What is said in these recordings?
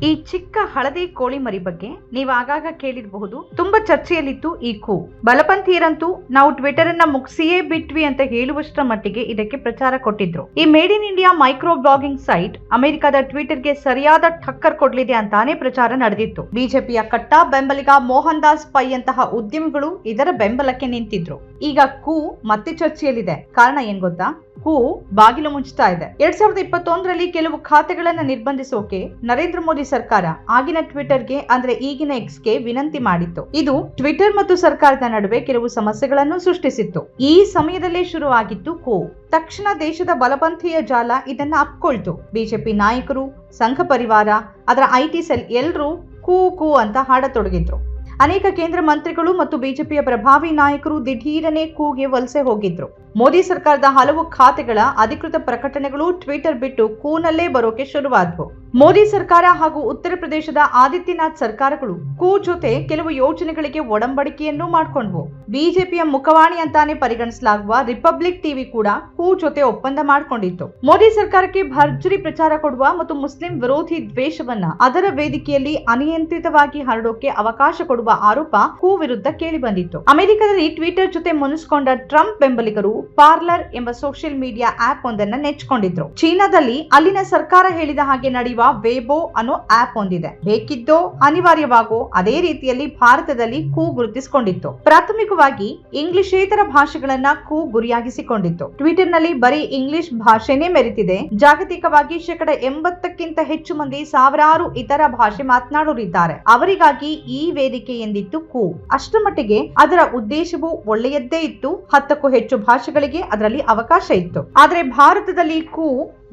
ಈ ಚಿಕ್ಕ ಹಳದಿ ಕೋಳಿ ಮರಿ ಬಗ್ಗೆ ನೀವು ಆಗಾಗ ಕೇಳಿರಬಹುದು. ತುಂಬಾ ಚರ್ಚೆಯಲ್ಲಿತ್ತು ಈ ಕೂ. ಬಲಪಂಥೀಯರಂತೂ ನಾವು ಟ್ವಿಟರ್ ಅನ್ನ ಮುಗಿಸಿಯೇ ಬಿಟ್ವಿ ಅಂತ ಹೇಳುವಷ್ಟರ ಮಟ್ಟಿಗೆ ಇದಕ್ಕೆ ಪ್ರಚಾರ ಕೊಟ್ಟಿದ್ರು. He made in India micro blogging site ಅಮೆರಿಕದ ಟ್ವಿಟರ್ಗೆ ಸರಿಯಾದ ಟಕ್ಕರ್ ಕೊಡ್ಲಿದೆ ಅಂತಾನೆ ಪ್ರಚಾರ ನಡೆದಿತ್ತು. ಬಿಜೆಪಿಯ ಕಟ್ಟಾ ಬೆಂಬಲಿಗ ಮೋಹನ್ ದಾಸ್ ಪೈ ಅಂತಹ ಉದ್ಯಮಿಗಳು ಇದರ ಬೆಂಬಲಕ್ಕೆ ನಿಂತಿದ್ರು. ಈಗ ಕೂ ಮತ್ತೆ ಚರ್ಚೆಯಲ್ಲಿದೆ. ಕಾರಣ ಏನ್ ಗೊತ್ತಾ? ಕೂ ಬಾಗಿಲು ಮುಚ್ಚುತ್ತಾ ಇದೆ. 2021ರಲ್ಲಿ ಕೆಲವು ಖಾತೆಗಳನ್ನ ನಿರ್ಬಂಧಿಸೋಕೆ ನರೇಂದ್ರ ಮೋದಿ ಸರ್ಕಾರ ಆಗಿನ ಟ್ವಿಟರ್ಗೆ ಅಂದ್ರೆ ಈಗಿನ ಎಕ್ಸ್ಗೆ ವಿನಂತಿ ಮಾಡಿತ್ತು. ಇದು ಟ್ವಿಟರ್ ಮತ್ತು ಸರ್ಕಾರದ ನಡುವೆ ಕೆಲವು ಸಮಸ್ಯೆಗಳನ್ನು ಸೃಷ್ಟಿಸಿತ್ತು. ಈ ಸಮಯದಲ್ಲೇ ಶುರುವಾಗಿತ್ತು ಕೂ. ತಕ್ಷಣ ದೇಶದ ಬಲಪಂಥೀಯ ಜಾಲ ಇದನ್ನ ಅಪ್ಕೊಳ್ತು. ಬಿಜೆಪಿ ನಾಯಕರು, ಸಂಘ ಪರಿವಾರ, ಅದರ ಐಟಿ ಸೆಲ್ ಎಲ್ಲರೂ ಕೂ ಕೂ ಅಂತ ಹಾಡತೊಡಗಿದ್ರು. ಅನೇಕ ಕೇಂದ್ರ ಮಂತ್ರಿಗಳು ಮತ್ತು ಬಿಜೆಪಿಯ ಪ್ರಭಾವಿ ನಾಯಕರು ದಿಢೀರನೆ ಕೂಗೆ ವಲಸೆ ಹೋಗಿದ್ರು. ಮೋದಿ ಸರ್ಕಾರದ ಹಲವು ಖಾತೆಗಳ ಅಧಿಕೃತ ಪ್ರಕಟಣೆಗಳು ಟ್ವಿಟರ್ ಬಿಟ್ಟು ಕೂನಲ್ಲೇ ಬರೋಕೆ ಶುರುವಾದವು. ಮೋದಿ ಸರ್ಕಾರ ಹಾಗೂ ಉತ್ತರ ಪ್ರದೇಶದ ಆದಿತ್ಯನಾಥ್ ಸರ್ಕಾರಗಳು ಕೂ ಜೊತೆ ಕೆಲವು ಯೋಜನೆಗಳಿಗೆ ಒಡಂಬಡಿಕೆಯನ್ನೂ ಮಾಡ್ಕೊಂಡ್ವು. ಬಿಜೆಪಿಯ ಮುಖವಾಣಿ ಅಂತಾನೆ ಪರಿಗಣಿಸಲಾಗುವ ರಿಪಬ್ಲಿಕ್ ಟಿವಿ ಕೂಡ ಕೂ ಜೊತೆ ಒಪ್ಪಂದ ಮಾಡ್ಕೊಂಡಿತ್ತು. ಮೋದಿ ಸರ್ಕಾರಕ್ಕೆ ಭರ್ಜರಿ ಪ್ರಚಾರ ಕೊಡುವ ಮತ್ತು ಮುಸ್ಲಿಂ ವಿರೋಧಿ ದ್ವೇಷವನ್ನ ಅದರ ವೇದಿಕೆಯಲ್ಲಿ ಅನಿಯಂತ್ರಿತವಾಗಿ ಹರಡೋಕೆ ಅವಕಾಶ ಕೊಡುವ ಆರೋಪ ಕೂ ವಿರುದ್ಧ ಕೇಳಿ ಬಂದಿತ್ತು. ಅಮೆರಿಕದಲ್ಲಿ ಟ್ವಿಟರ್ ಜೊತೆ ಮುನಿಸಿಕೊಂಡ ಟ್ರಂಪ್ ಬೆಂಬಲಿಗರು ಪಾರ್ಲರ್ ಎಂಬ ಸೋಷಿಯಲ್ ಮೀಡಿಯಾ ಆಪ್ ಒಂದನ್ನ ನೆಚ್ಕೊಂಡಿದ್ರು. ಚೀನಾದಲ್ಲಿ ಅಲ್ಲಿನ ಸರ್ಕಾರ ಹೇಳಿದ ಹಾಗೆ ನಡೆಯುವ ವೇಬೋ ಅನ್ನೋ ಆಪ್ ಹೊಂದಿದೆ. ಬೇಕಿದ್ದೋ ಅನಿವಾರ್ಯವಾಗೋ ಅದೇ ರೀತಿಯಲ್ಲಿ ಭಾರತದಲ್ಲಿ ಕೂ ಗುರುತಿಸಿಕೊಂಡಿತ್ತು. ಪ್ರಾಥಮಿಕವಾಗಿ ಇಂಗ್ಲಿಷೇತರ ಭಾಷೆಗಳನ್ನ ಕೂ ಗುರಿಯಾಗಿಸಿಕೊಂಡಿತ್ತು. ಟ್ವಿಟರ್ ನಲ್ಲಿ ಬರೀ ಇಂಗ್ಲಿಷ್ ಭಾಷೆನೇ ಮೆರೆತಿದೆ. ಜಾಗತಿಕವಾಗಿ 80%ಕ್ಕಿಂತ ಹೆಚ್ಚು ಮಂದಿ ಸಾವಿರಾರು ಇತರ ಭಾಷೆ ಮಾತನಾಡೋರಿದ್ದಾರೆ. ಅವರಿಗಾಗಿ ಈ ವೇದಿಕೆ ಎಂದಿತ್ತು ಕೂ. ಅಷ್ಟರ ಮಟ್ಟಿಗೆ ಅದರ ಉದ್ದೇಶವು ಒಳ್ಳೆಯದ್ದೇ ಇತ್ತು. 10ಕ್ಕೂ ಹೆಚ್ಚು ಭಾಷೆಗಳಿಗೆ ಅದರಲ್ಲಿ ಅವಕಾಶ ಇತ್ತು. ಆದ್ರೆ ಭಾರತದಲ್ಲಿ ಕೂ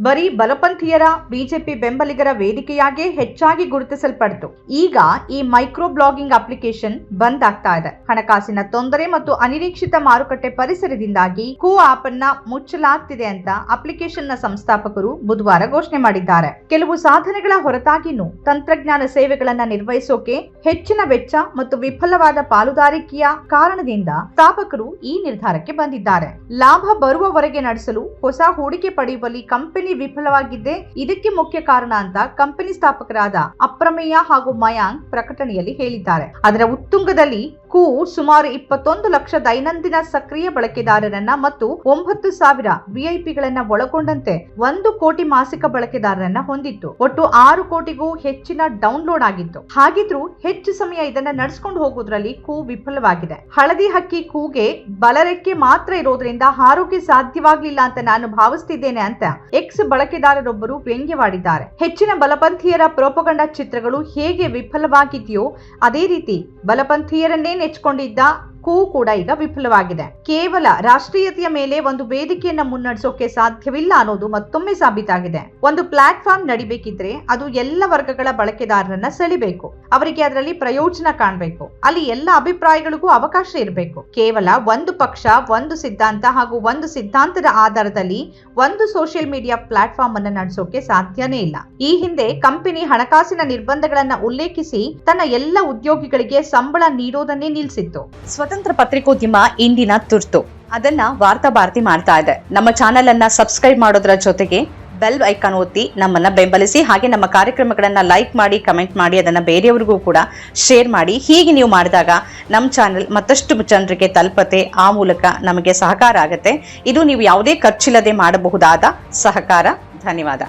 ಬರೀ ಬಲಪಂಥೀಯರ, ಬಿಜೆಪಿ ಬೆಂಬಲಿಗರ ವೇದಿಕೆಯಾಗೇ ಹೆಚ್ಚಾಗಿ ಗುರುತಿಸಲ್ಪಡ್ತು. ಈಗ ಈ ಮೈಕ್ರೋ ಬ್ಲಾಗಿಂಗ್ ಅಪ್ಲಿಕೇಶನ್ ಬಂದ್ ಆಗ್ತಾ ಇದೆ. ಹಣಕಾಸಿನ ತೊಂದರೆ ಮತ್ತು ಅನಿರೀಕ್ಷಿತ ಮಾರುಕಟ್ಟೆ ಪರಿಸರದಿಂದಾಗಿ ಕೂ ಆಪ್ ಅನ್ನ ಮುಚ್ಚಲಾಗ್ತಿದೆ ಅಂತ ಅಪ್ಲಿಕೇಶನ್ ನ ಸಂಸ್ಥಾಪಕರು ಬುಧವಾರ ಘೋಷಣೆ ಮಾಡಿದ್ದಾರೆ. ಕೆಲವು ಸಾಧನೆಗಳ ಹೊರತಾಗಿನೂ ತಂತ್ರಜ್ಞಾನ ಸೇವೆಗಳನ್ನ ನಿರ್ವಹಿಸೋಕೆ ಹೆಚ್ಚಿನ ವೆಚ್ಚ ಮತ್ತು ವಿಫಲವಾದ ಪಾಲುದಾರಿಕೆಯ ಕಾರಣದಿಂದ ಸ್ಥಾಪಕರು ಈ ನಿರ್ಧಾರಕ್ಕೆ ಬಂದಿದ್ದಾರೆ. ಲಾಭ ಬರುವವರೆಗೆ ನಡೆಸಲು ಹೊಸ ಹೂಡಿಕೆ ಪಡೆಯುವಲ್ಲಿ ಕಂಪನಿ ವಿಫಲವಾಗಿದ್ದೇ ಇದಕ್ಕೆ ಮುಖ್ಯ ಕಾರಣ ಅಂತ ಕಂಪನಿ ಸ್ಥಾಪಕರಾದ ಅಪ್ರಮೇಯ ಹಾಗೂ ಮಯಾಂಕ್ ಪ್ರಕಟಣೆಯಲ್ಲಿ ಹೇಳಿದ್ದಾರೆ. ಅದರ ಉತ್ತುಂಗದಲ್ಲಿ ಕೂ ಸುಮಾರು 21 ಲಕ್ಷ ದೈನಂದಿನ ಸಕ್ರಿಯ ಬಳಕೆದಾರರನ್ನ ಮತ್ತು 9,000 ವಿಐಪಿಗಳನ್ನ ಒಳಗೊಂಡಂತೆ 1 ಕೋಟಿ ಮಾಸಿಕ ಬಳಕೆದಾರರನ್ನ ಹೊಂದಿತ್ತು. ಒಟ್ಟು 6 ಕೋಟಿಗೂ ಹೆಚ್ಚಿನ ಡೌನ್ಲೋಡ್ ಆಗಿತ್ತು. ಹಾಗಿದ್ರೂ ಹೆಚ್ಚು ಸಮಯ ಇದನ್ನ ನಡೆಸಿಕೊಂಡು ಹೋಗೋದ್ರಲ್ಲಿ ಕೂ ವಿಫಲವಾಗಿದೆ. ಹಳದಿ ಹಕ್ಕಿ ಕೂಗೆ ಬಲರೆಕ್ಕೆ ಮಾತ್ರ ಇರೋದ್ರಿಂದ ಹಾರೋಕೆ ಸಾಧ್ಯವಾಗ್ಲಿಲ್ಲ ಅಂತ ನಾನು ಭಾವಿಸ್ತಿದ್ದೇನೆ ಅಂತ ಎಕ್ಸ್ ಬಳಕೆದಾರರೊಬ್ಬರು ವ್ಯಂಗ್ಯವಾಡಿದ್ದಾರೆ. ಹೆಚ್ಚಿನ ಬಲಪಂಥೀಯರ ಪ್ರೋಪಗಂಡಾ ಚಿತ್ರಗಳು ಹೇಗೆ ವಿಫಲವಾಗಿದೆಯೋ ಅದೇ ರೀತಿ ಬಲಪಂಥೀಯರನ್ನೇ ನೆಚ್ಕೊಂಡಿದ್ದ ಕೂ ಕೂಡ ಈಗ ವಿಫಲವಾಗಿದೆ. ಕೇವಲ ರಾಷ್ಟ್ರೀಯತೆಯ ಮೇಲೆ ಒಂದು ವೇದಿಕೆಯನ್ನ ಮುನ್ನಡೆಸೋಕೆ ಸಾಧ್ಯವಿಲ್ಲ ಅನ್ನೋದು ಮತ್ತೊಮ್ಮೆ ಸಾಬೀತಾಗಿದೆ. ಒಂದು ಪ್ಲಾಟ್ಫಾರ್ಮ್ ನಡಿಬೇಕಿದ್ರೆ ಅದು ಎಲ್ಲ ವರ್ಗಗಳ ಬಳಕೆದಾರರನ್ನ ಸೆಳಿಬೇಕು. ಅವರಿಗೆ ಅದರಲ್ಲಿ ಪ್ರಯೋಜನ ಕಾಣಬೇಕು. ಅಲ್ಲಿ ಎಲ್ಲ ಅಭಿಪ್ರಾಯಗಳಿಗೂ ಅವಕಾಶ ಇರಬೇಕು. ಕೇವಲ ಒಂದು ಪಕ್ಷ, ಒಂದು ಸಿದ್ಧಾಂತ ಹಾಗೂ ಒಂದು ಸಿದ್ಧಾಂತದ ಆಧಾರದಲ್ಲಿ ಒಂದು ಸೋಷಿಯಲ್ ಮೀಡಿಯಾ ಪ್ಲಾಟ್ಫಾರ್ಮ್ ಅನ್ನ ನಡೆಸೋಕೆ ಸಾಧ್ಯನೇ ಇಲ್ಲ. ಈ ಹಿಂದೆ ಕಂಪನಿ ಹಣಕಾಸಿನ ನಿರ್ಬಂಧಗಳನ್ನ ಉಲ್ಲೇಖಿಸಿ ತನ್ನ ಎಲ್ಲ ಉದ್ಯೋಗಿಗಳಿಗೆ ಸಂಬಳ ನೀಡೋದನ್ನೇ ನಿಲ್ಲಿಸಿತ್ತು. ಸ್ವತಂತ್ರ ಪತ್ರಿಕೋದ್ಯಮ ಇಂದಿನ ತುರ್ತು. ಅದನ್ನ ವಾರ್ತಾ ಭಾರತಿ ಮಾಡ್ತಾ ಇದೆ. ನಮ್ಮ ಚಾನೆಲ್ ಅನ್ನ ಸಬ್ಸ್ಕ್ರೈಬ್ ಮಾಡೋದ್ರ ಜೊತೆಗೆ ಬೆಲ್ ಐಕಾನ್ ಒತ್ತಿ ನಮ್ಮನ್ನ ಬೆಂಬಲಿಸಿ. ಹಾಗೆ ನಮ್ಮ ಕಾರ್ಯಕ್ರಮಗಳನ್ನ ಲೈಕ್ ಮಾಡಿ, ಕಮೆಂಟ್ ಮಾಡಿ, ಅದನ್ನ ಬೇರೆಯವರಿಗೂ ಕೂಡ ಶೇರ್ ಮಾಡಿ. ಹೀಗೆ ನೀವು ಮಾಡಿದಾಗ ನಮ್ಮ ಚಾನೆಲ್ ಮತ್ತಷ್ಟು ಜನರಿಗೆ ತಲುಪತ್ತೆ. ಆ ಮೂಲಕ ನಮಗೆ ಸಹಕಾರ ಆಗುತ್ತೆ. ಇದು ನೀವು ಯಾವುದೇ ಖರ್ಚಿಲ್ಲದೆ ಮಾಡಬಹುದಾದ ಸಹಕಾರ. ಧನ್ಯವಾದ.